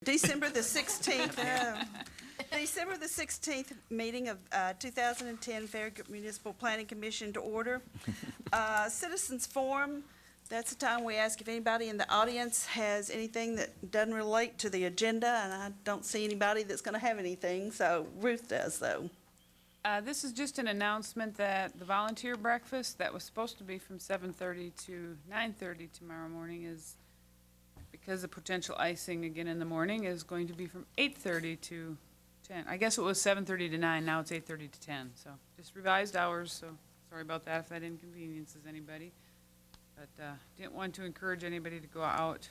December the 16th, December the 16th meeting of 2010 Farragut Municipal Planning Commission to order. Citizens Forum, that's the time we ask if anybody in the audience has anything that doesn't relate to the agenda, and I don't see anybody that's going to have anything, so Ruth does, though. This is just an announcement that the volunteer breakfast that was supposed to be from 7:30 to 9:30 tomorrow morning is, because of potential icing again in the morning, is going to be from 8:30 to 10. I guess it was 7:30 to 9, now it's 8:30 to 10. So just revised hours, so sorry about that if that inconveniences anybody. But didn't want to encourage anybody to go out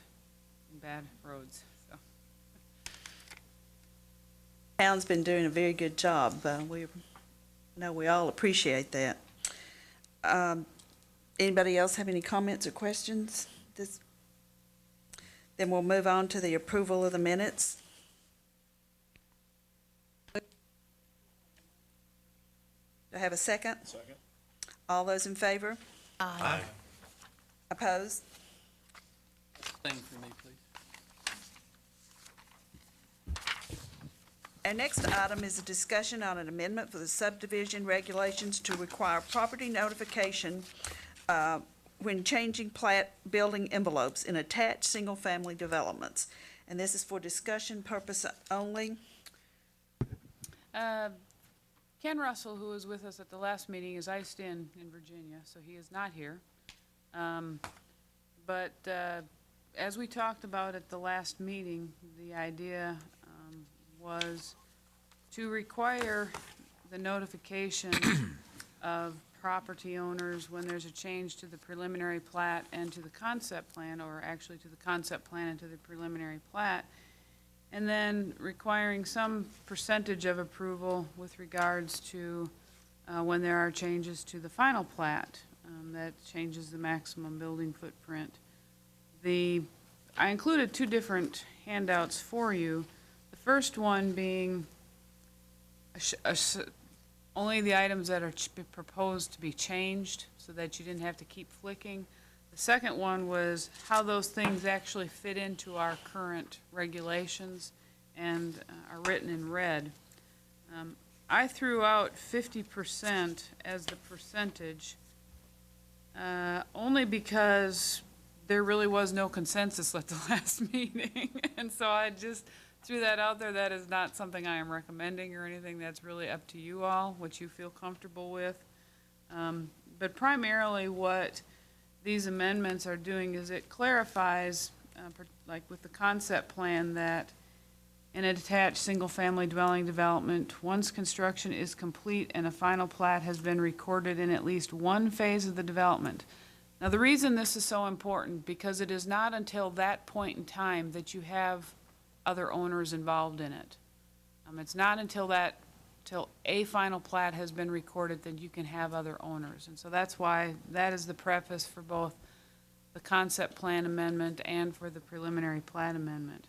in bad roads. So. Town's been doing a very good job. We all appreciate that. Anybody else have any comments or questions? Then we'll move on to the approval of the minutes. Do I have a second? Second. All those in favor? Aye. Opposed? Thing for me, please. Our next item is a discussion on an amendment for the subdivision regulations to require property notification when changing plat building envelopes in attached single-family developments. And this is for discussion purpose only. Ken Russell, who was with us at the last meeting, is iced in Virginia, so he is not here. But as we talked about at the last meeting, the idea was to require the notification of property owners when there's a change to the preliminary plat and to the concept plan, or actually to the concept plan and to the preliminary plat, and then requiring some percentage of approval with regards to when there are changes to the final plat that changes the maximum building footprint. I included two different handouts for you. The first one being only the items that are proposed to be changed so that you didn't have to keep flicking. The second one was how those things actually fit into our current regulations and are written in red. I threw out 50% as the percentage only because there really was no consensus at the last meeting. And so I just threw that out there. That is not something I am recommending or anything. That's really up to you all, what you feel comfortable with. But primarily what these amendments are doing is it clarifies, like with the concept plan, that in a detached single-family dwelling development, once construction is complete and a final plat has been recorded in at least one phase of the development. Now, the reason this is so important, because it is not until that point in time that you have other owners involved in it. It's not until a final plat has been recorded that you can have other owners. And so that's why that is the preface for both the concept plan amendment and for the preliminary plat amendment.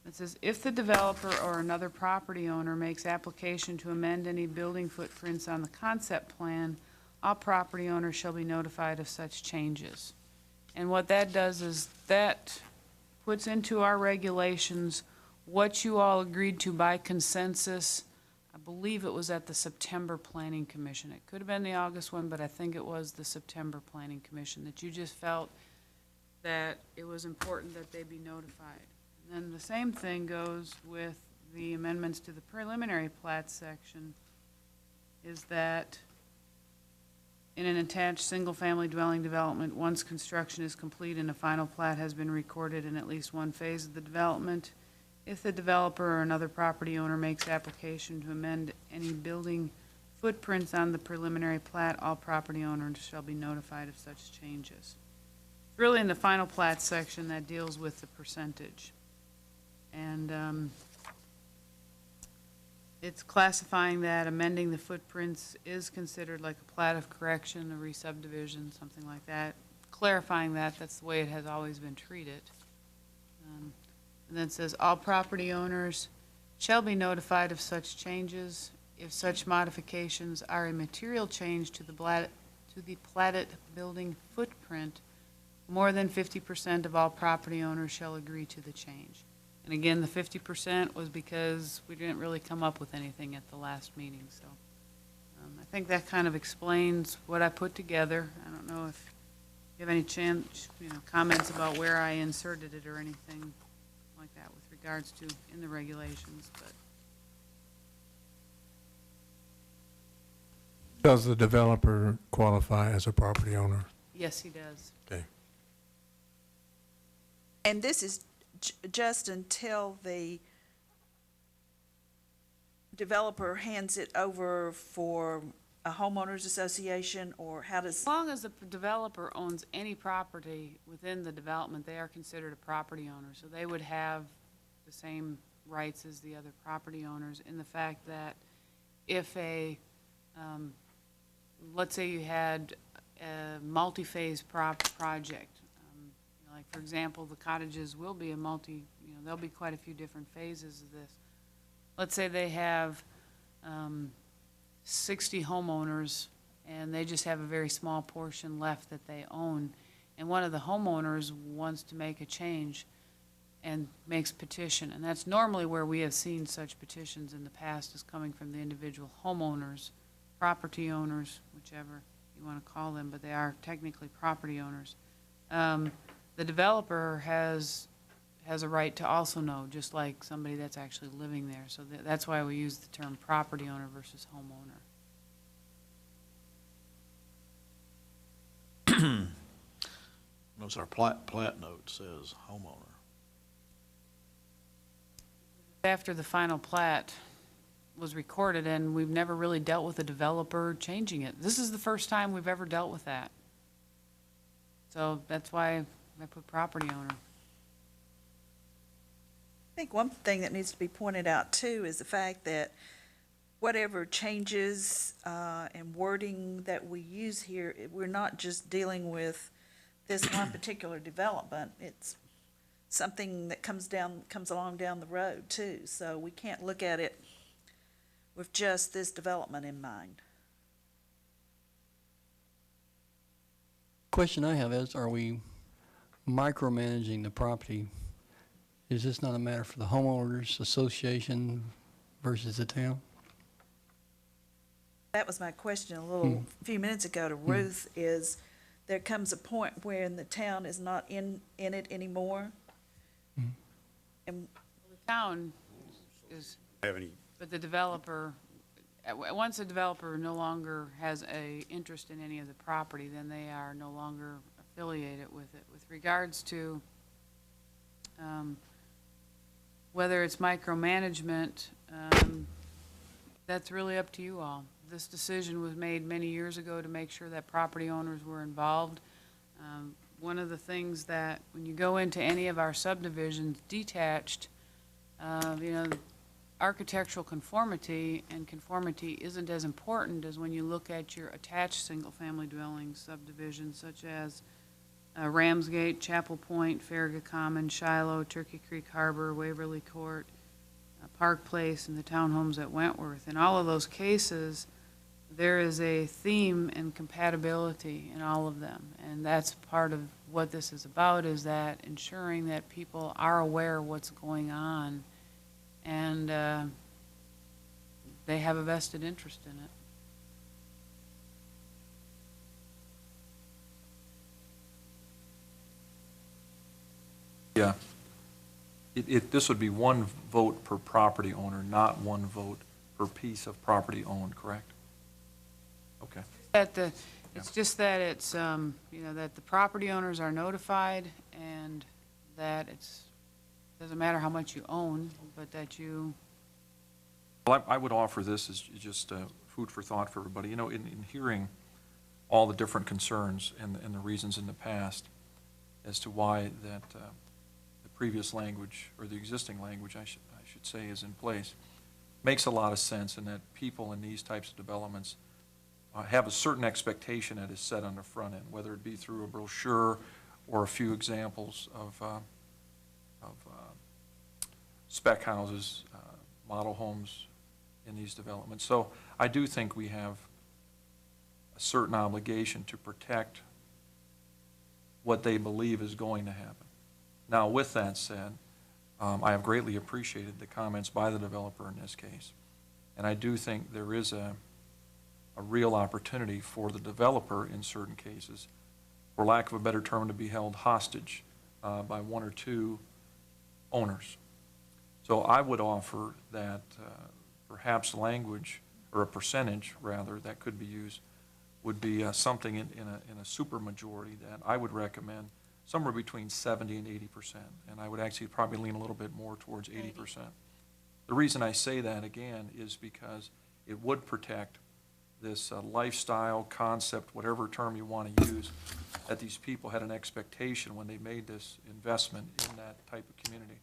It says, if the developer or another property owner makes application to amend any building footprints on the concept plan, all property owners shall be notified of such changes. And what that does is that puts into our regulations what you all agreed to by consensus. I believe it was at the September Planning Commission. It could have been the August one, but I think it was the September Planning Commission, that you just felt that it was important that they be notified. And then the same thing goes with the amendments to the preliminary plat section, is that in an attached single-family dwelling development, once construction is complete and a final plat has been recorded in at least one phase of the development, if the developer or another property owner makes application to amend any building footprints on the preliminary plat, all property owners shall be notified of such changes. Really in the final plat section that deals with the percentage. And it's classifying that amending the footprints is considered like a plat of correction, a re-subdivision, something like that. Clarifying that, that's the way it has always been treated. And then it says, all property owners shall be notified of such changes if such modifications are a material change to the platted building footprint. More than 50% of all property owners shall agree to the change. And again, the 50% was because we didn't really come up with anything at the last meeting, so. I think that kind of explains what I put together. I don't know if you have any comments about where I inserted it or anything like that with regards to in the regulations, but. Does the developer qualify as a property owner? Yes, he does. Okay. And this is just until the developer hands it over for a homeowners association, or how does? As long as the developer owns any property within the development, they are considered a property owner. So they would have the same rights as the other property owners in the fact that if let's say you had a multi-phase project, like for example, the cottages will be there'll be quite a few different phases of this. Let's say they have 60 homeowners and they just have a very small portion left that they own. And one of the homeowners wants to make a change and makes petition. And that's normally where we have seen such petitions in the past, is coming from the individual homeowners, property owners, whichever you want to call them, but they are technically property owners. The developer has a right to also know, just like somebody that's actually living there. So that's why we use the term property owner versus homeowner. Notice our plat note says homeowner. After the final plat was recorded, and we've never really dealt with a developer changing it. This is the first time we've ever dealt with that. So that's why I put property owner. I think one thing that needs to be pointed out too is the fact that whatever changes and wording that we use here, we're not just dealing with this one particular development. It's something that comes along down the road too. So we can't look at it with just this development in mind. Question I have is, are we micromanaging the property? Is this not a matter for the homeowners association versus the town? That was my question a few minutes ago to Ruth, is there comes a point where the town is not in it anymore? And The town is, but the developer, once a developer no longer has a interest in any of the property, then they are no longer affiliated with it. With regards to whether it's micromanagement, that's really up to you all. This decision was made many years ago to make sure that property owners were involved. One of the things that, when you go into any of our subdivisions detached, architectural conformity and conformity isn't as important as when you look at your attached single-family dwelling subdivisions, such as Ramsgate, Chapel Point, Farragut Common, Shiloh, Turkey Creek Harbor, Waverly Court, Park Place, and the townhomes at Wentworth. In all of those cases, there is a theme and compatibility in all of them. And that's part of what this is about, is that ensuring that people are aware of what's going on and they have a vested interest in it. Yeah. This would be one vote per property owner, not one vote per piece of property owned, correct? Okay. It's just that it's, that the property owners are notified, and that doesn't matter how much you own, but that you. Well, I would offer this as just food for thought for everybody. In hearing all the different concerns and the reasons in the past as to why that the previous language, or the existing language, I should say, is in place, makes a lot of sense, and that people in these types of developments have a certain expectation that is set on the front end, whether it be through a brochure or a few examples of spec houses, model homes in these developments. So I do think we have a certain obligation to protect what they believe is going to happen. Now, with that said, I have greatly appreciated the comments by the developer in this case. And I do think there is a real opportunity for the developer in certain cases, for lack of a better term, to be held hostage by one or two owners. So I would offer that perhaps language, or a percentage rather, that could be used, would be something in a supermajority that I would recommend somewhere between 70 and 80%. And I would actually probably lean a little bit more towards 80%. The reason I say that, again, is because it would protect this lifestyle concept, whatever term you want to use, that these people had an expectation when they made this investment in that type of community.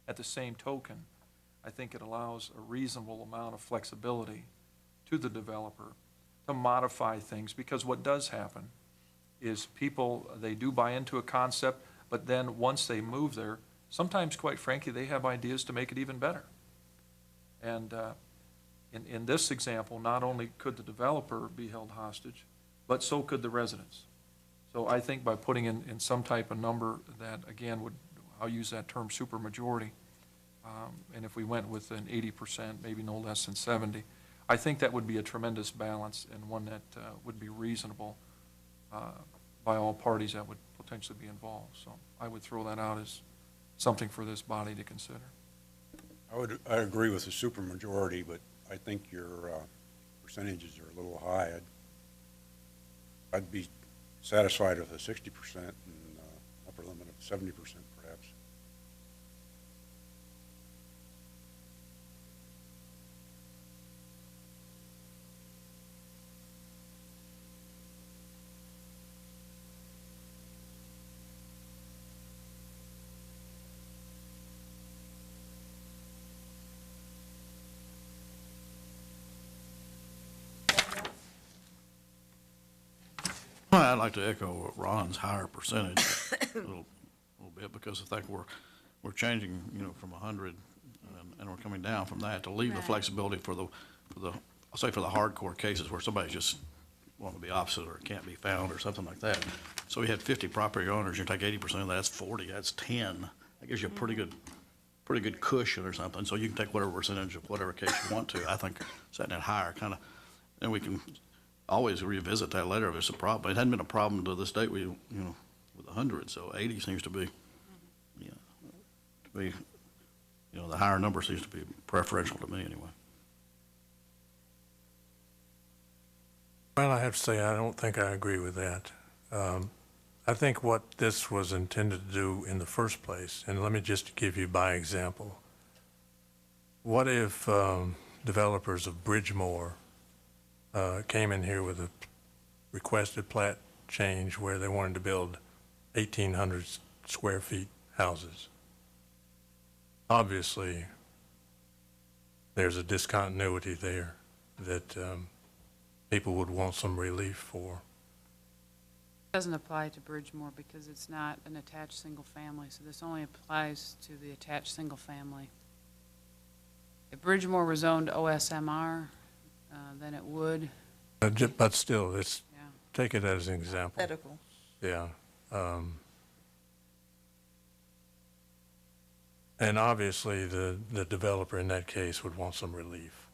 At the same token, I think it allows a reasonable amount of flexibility to the developer to modify things, because what does happen is people, they do buy into a concept, but then once they move there, sometimes, quite frankly, they have ideas to make it even better. And in this example, not only could the developer be held hostage, but so could the residents. So I think by putting in some type of number that, again, would, I'll use that term, supermajority, and if we went with an 80%, maybe no less than 70, I think that would be a tremendous balance, and one that would be reasonable by all parties that would potentially be involved. So I would throw that out as something for this body to consider. I agree with the supermajority, but I think your percentages are a little high. I'd be satisfied with a 60% and upper limit of 70% perhaps. Well, I'd like to echo Ron's higher percentage a little bit, because I think we're changing, from 100 and we're coming down from that to leave the flexibility for the I'll say for the hardcore cases where somebody just want to be opposite or can't be found or something like that. So we had 50 property owners, you take 80% of that, that's 40, that's 10. That gives you a pretty good cushion or something. So you can take whatever percentage of whatever case you want to. I think setting it higher and we can always revisit that later if it's a problem. It hadn't been a problem to this date, with 100, so 80 seems to be, the higher number seems to be preferential to me anyway. Well, I have to say, I don't think I agree with that. I think what this was intended to do in the first place, and let me just give you by example, what if developers of Bridgemore came in here with a requested plat change where they wanted to build 1,800 square feet houses? Obviously, there's a discontinuity there that people would want some relief for. Doesn't apply to Bridgemore because it's not an attached single family, so this only applies to the attached single family. If Bridgemore was zoned OSMR, then it would. But still, it's, Yeah. take it as an example. Medical. Yeah. And obviously, the developer in that case would want some relief.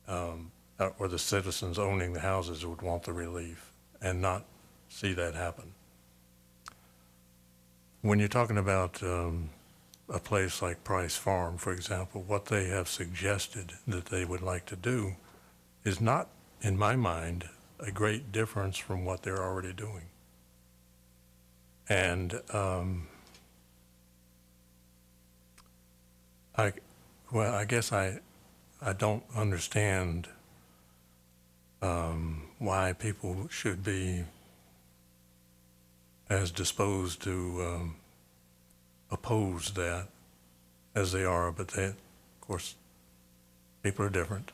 Or the citizens owning the houses would want the relief and not see that happen. When you're talking about a place like Price Farm, for example, what they have suggested that they would like to do is not, in my mind, a great difference from what they're already doing. And I guess I don't understand why people should be as disposed to oppose that as they are, but they, of course, people are different.